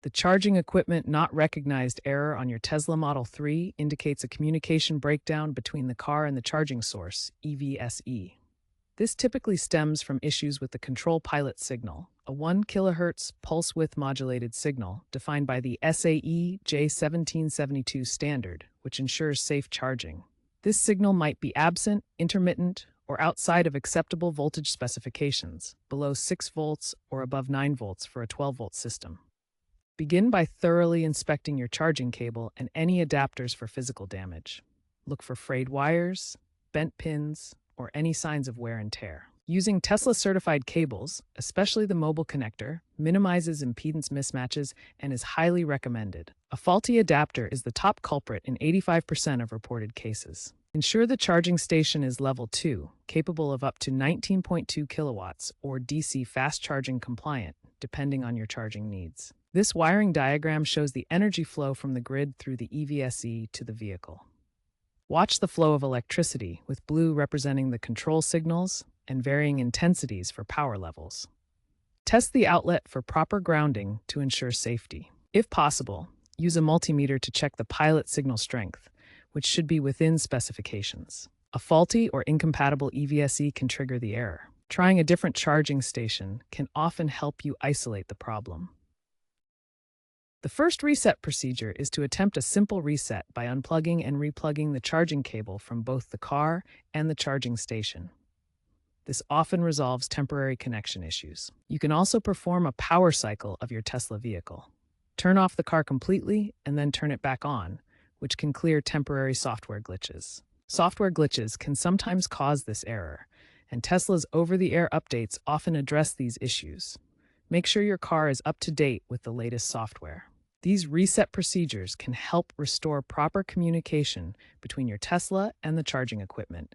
The charging equipment not recognized error on your Tesla Model 3 indicates a communication breakdown between the car and the charging source, EVSE. This typically stems from issues with the control pilot signal, a 1 kHz pulse width modulated signal defined by the SAE J1772 standard, which ensures safe charging. This signal might be absent, intermittent, or outside of acceptable voltage specifications, below 6 volts or above 9 volts for a 12-volt system. Begin by thoroughly inspecting your charging cable and any adapters for physical damage. Look for frayed wires, bent pins, or any signs of wear and tear. Using Tesla-certified cables, especially the mobile connector, minimizes impedance mismatches and is highly recommended. A faulty adapter is the top culprit in 85% of reported cases. Ensure the charging station is level 2, capable of up to 19.2 kilowatts, or DC fast charging compliant, depending on your charging needs. This wiring diagram shows the energy flow from the grid through the EVSE to the vehicle. Watch the flow of electricity, with blue representing the control signals and varying intensities for power levels. Test the outlet for proper grounding to ensure safety. If possible, use a multimeter to check the pilot signal strength, which should be within specifications. A faulty or incompatible EVSE can trigger the error. Trying a different charging station can often help you isolate the problem. The first reset procedure is to attempt a simple reset by unplugging and replugging the charging cable from both the car and the charging station. This often resolves temporary connection issues. You can also perform a power cycle of your Tesla vehicle. Turn off the car completely and then turn it back on, which can clear temporary software glitches. Software glitches can sometimes cause this error, and Tesla's over-the-air updates often address these issues. Make sure your car is up to date with the latest software. These reset procedures can help restore proper communication between your Tesla and the charging equipment,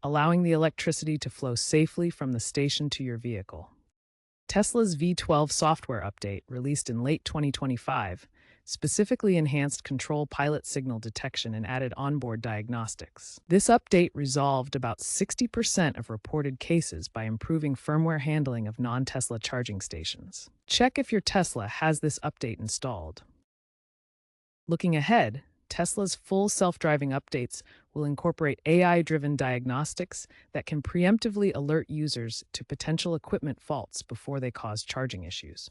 allowing the electricity to flow safely from the station to your vehicle. Tesla's V12 software update, released in late 2025, specifically enhanced control pilot signal detection and added onboard diagnostics. This update resolved about 60% of reported cases by improving firmware handling of non-Tesla charging stations. Check if your Tesla has this update installed. Looking ahead, Tesla's full self-driving updates will incorporate AI-driven diagnostics that can preemptively alert users to potential equipment faults before they cause charging issues.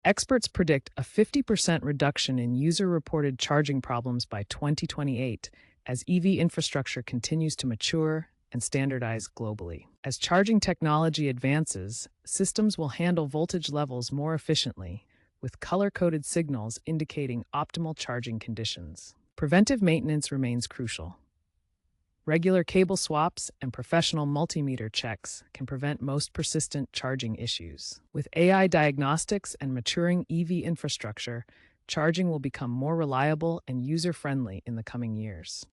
Experts predict a 50% reduction in user-reported charging problems by 2028 as EV infrastructure continues to mature and standardize globally. As charging technology advances, systems will handle voltage levels more efficiently, with color-coded signals indicating optimal charging conditions. Preventive maintenance remains crucial. Regular cable swaps and professional multimeter checks can prevent most persistent charging issues. With AI diagnostics and maturing EV infrastructure, charging will become more reliable and user-friendly in the coming years.